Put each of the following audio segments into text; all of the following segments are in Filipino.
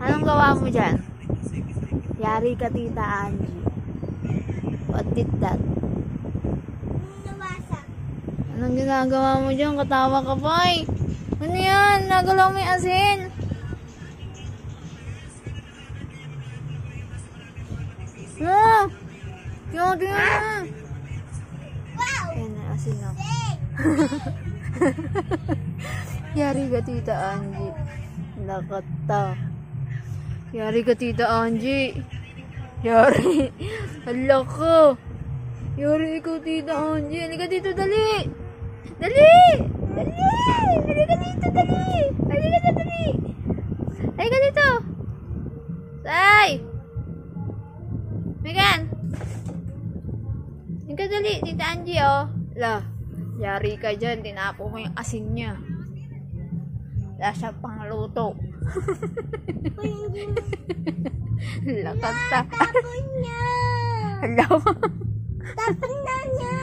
Anong gawa mo dyan? Yari ka, Tita Angie. What did that? Anong ginagawa mo dyan? Katawa ka pa eh. Ano yan? Nagalaw mo yung asin. Ah! Yung tingnan. Wow! Ayan na, asin na. Yari ka, Tita Angie. Nakata. Yari ka, Tita Angie. Yari. Hala ka. Yari ikaw, Tita Angie. Halika dito, dali. Dali! Dali! Halika dito, dali! Halika dito, dali! Halika dito! Say! Megan! Halika dali, Tita Angie, oh. Lah, yari ka dyan. Tinapo mo yung asin niya. Wala siya pangluto. Lakata. Tapon niya. Hala mo. Tapon na niya.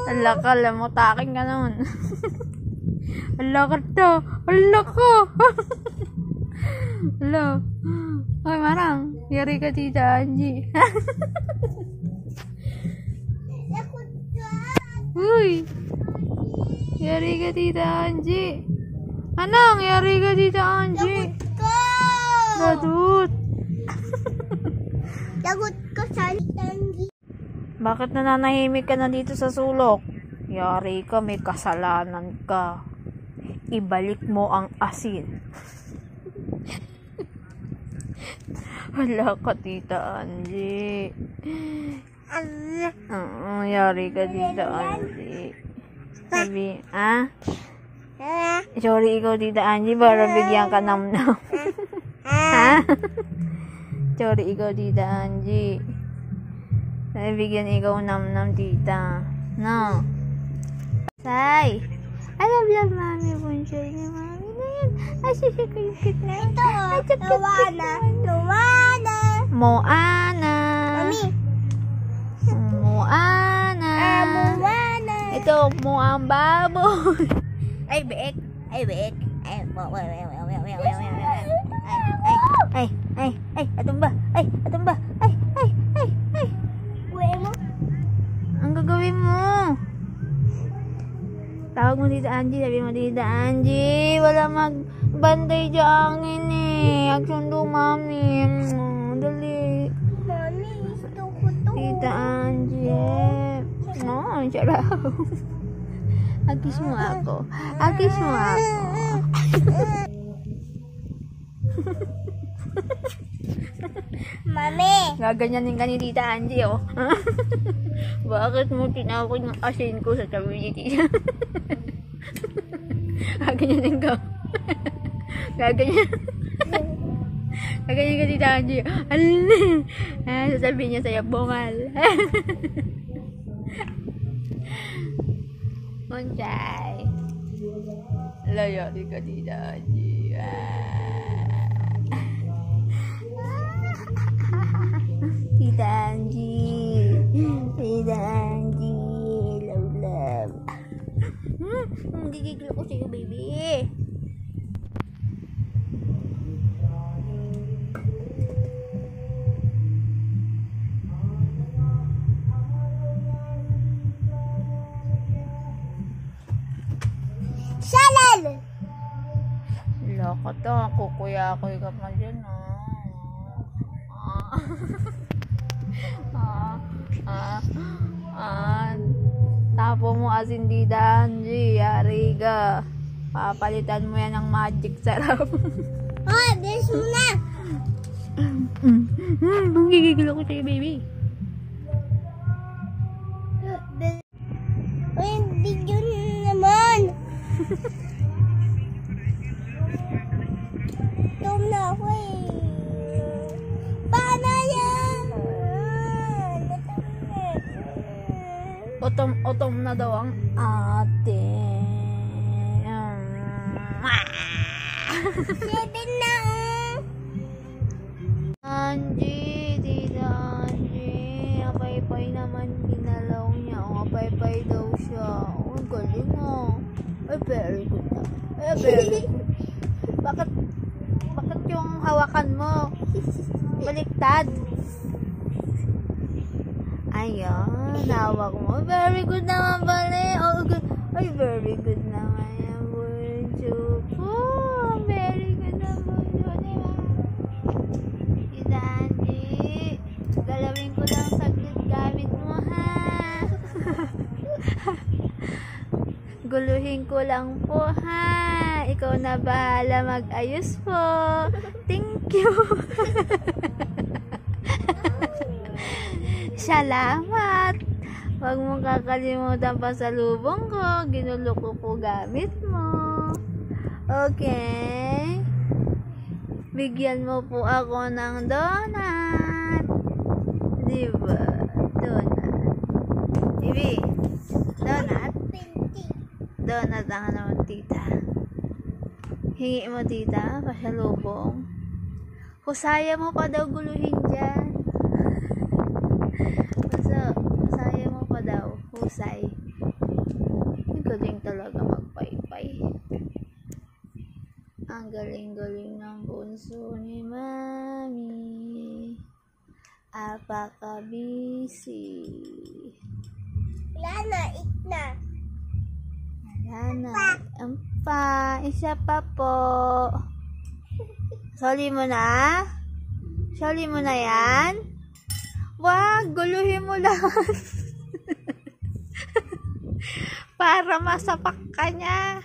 Hala ka, lamutakin ka naman. Hala ka to. Hala ka. Hala. Ay, marang. Yari ka, Tita Angie. Lakot ka. Uy. Yari ka, Tita Angie. Anong? Yari ka, Tita Angie. Lakot ka. Ladut. Lagot ka sa Tangi. Bakit nananahimik ka na dito sa sulok? Yari ka, may kasalanan ka. Ibalik mo ang asin. Hala ka, Tita Angie. Yari ka, Tita Angie. Sabi, sorry ikaw, Tita Angie, para bigyan ka nam-nam. Ha? Sorry ikaw, Tita Angie. Bigyan ikaw nam-nam, Tita. No? Say! I love Mami Bunsoy ni Mami na yan. Ay, sisikit na. Ito, Luana. Luana. Moana. Mami. Moana. Luana. Ito, Moang baboy. Ay, beek. Ay, beek. Ay, atumba. Ay. Uwe mo. Ang gagawin mo? Tawag mo, Tita Angie. Sabi mo, Tita Angie, wala magbantay diyangin eh. Agsundo, Mami. Dali. Mami, gusto ko to. Tita Angie. No, charaw. Agis mo ako. Agis mo ako. Mami. Gaganyanin ka ni Tita Angie, oh. Bakit mo tinawag yung asin ko sa tabi ni Tita? Gaganyanin ka. Gaganyan. Gaganyan ka, Tita Angie. Sasabihin niya sa'yo, bungal. Monchay. Layo, di ka, Tita Angie. Tita Angie. Tita Angie. Love. Gigigil ko sa'yo, baby. Shalal! Loko to. Kukuya-kuy ka pa dyan, Tapo mo asin, Tita Angie. Yari ka. Papalitan mo yan ng magic sarap. Oh, bilis mo na! Gigigil ako sa'yo, baby. Uy, video naman! Tom na ako eh. Paano yan? Otom na daw ang ate. 7 na Angie, Tita Angie. Apay-pay naman ginalaw niya. Apay-pay daw siya. Oh, galing Ay, very good na. Ay, very good. Bakit yung hawak hawakan mo. Baliktad. Ayun, hawak mo. Very good naman pala. Oh, good. Ay, very good naman yung bunso ko. Very good na bunso, diba? Tita Angie, galawin ko lang saglit gamit mo, ha? Guluhin ko lang po, ha? Ikaw na bahala mag-ayos po. Thank you. Salamat. Huwag mong kakalimutan pa sa lubong ko. Ginulo ko po gamit mo. Okay? Bigyan mo po ako ng donut. Diba? Donut. Bibi, donut? Donut ang ano, tita. Hingi mo, tita, pasalubong. Husaya mo pa daw guluhin dyan. Husaya mo pa daw. Husay. Ang galing talaga magpaypay. Ang galing-galing ng bunso ni Mami. Apaka-busy. Wala na, eat na. Wala na. Pa, isa pa po. Soli mo na? Soli mo na yan? Wag, guluhin mo lang. Para masapak ka niya.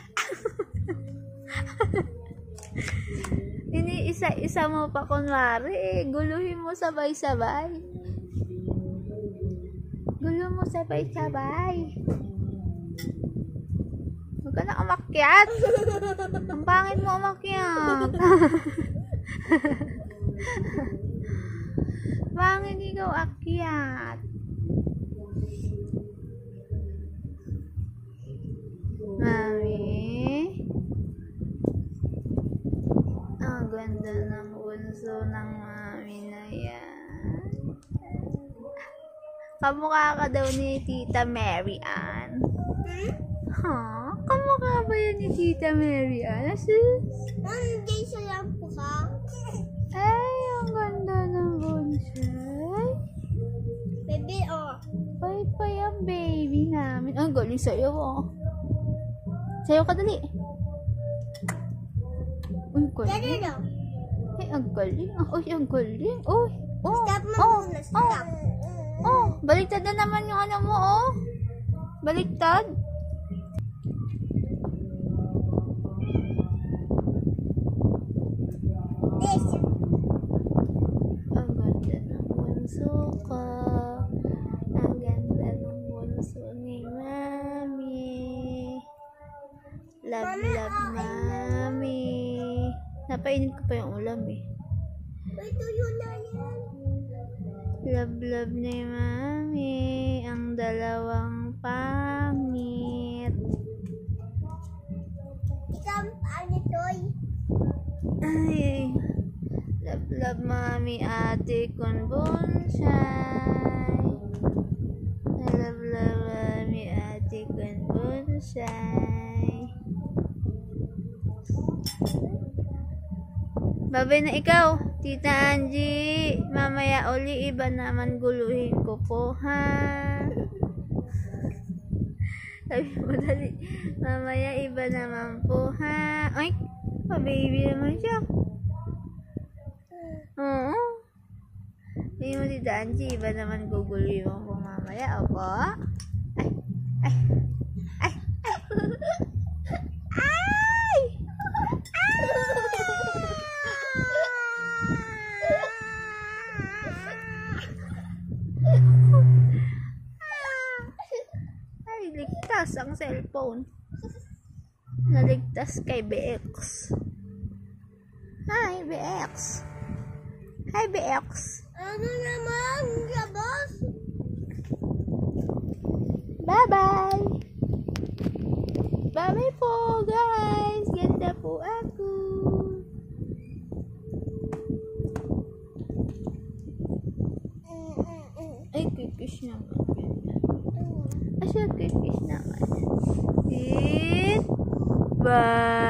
Ini-isa-isa mo pa kunwari. Guluhin mo sabay-sabay. Gulo mo sabay-sabay. Huwag ka na umakyat. Ang pangit mo umakyat. Pangit ikaw akyat. Mami. Ang ganda ng bunso ng mami na yan. Kamukha ka daw ni Tita Mary Ann. Huh? Kamukha ba yan ni Tita Mary Ann? Asus? Hindi sa lampo ka. Ay, ang ganda ng bonsai. Baby, oh. Pay ang baby namin. Ang galing sa'yo, oh. Sayo ka dali. Uy, galing. Ganun, oh. Ay, ang galing. Uy, ang galing. Uy, oh. Stop mo Oh, muna, oh. stop. Oh, baliktad na naman yung ano mo, oh. Baliktad. This. Ang ganda ng bunso ko. Ang ganda ng bunso ni Mami. Love, love, Mami. Napainit ko pa yung ulam, eh. May tuyo na yan. Love, love ni Mami. Ang dalawang pangit. Ikaw, ano toy? Ay, love, love, Mami, ate kon bonsai. Love, love, Mami, ate kon bonsai. Babay na ikaw, Tita Angie. Mamaya uli, iba naman guluhin ko po, ha? Sabi mo dali, mamaya iba naman po, ha? Ay, pa-baby naman siya. Oo. Sabi mo, Tita Angie, iba naman guguluhin mo po mamaya, opo? Ay, ay, ay, ay. Ay! Ay, ligtas ang cellphone. Naligtas kay BX. Hi, BX. Hi, BX. Ano naman, labas? Bye-bye. Bye-bye po, guys. Ganda po ako. Ay, kikiss naman. Asya, kikiss naman. Bye.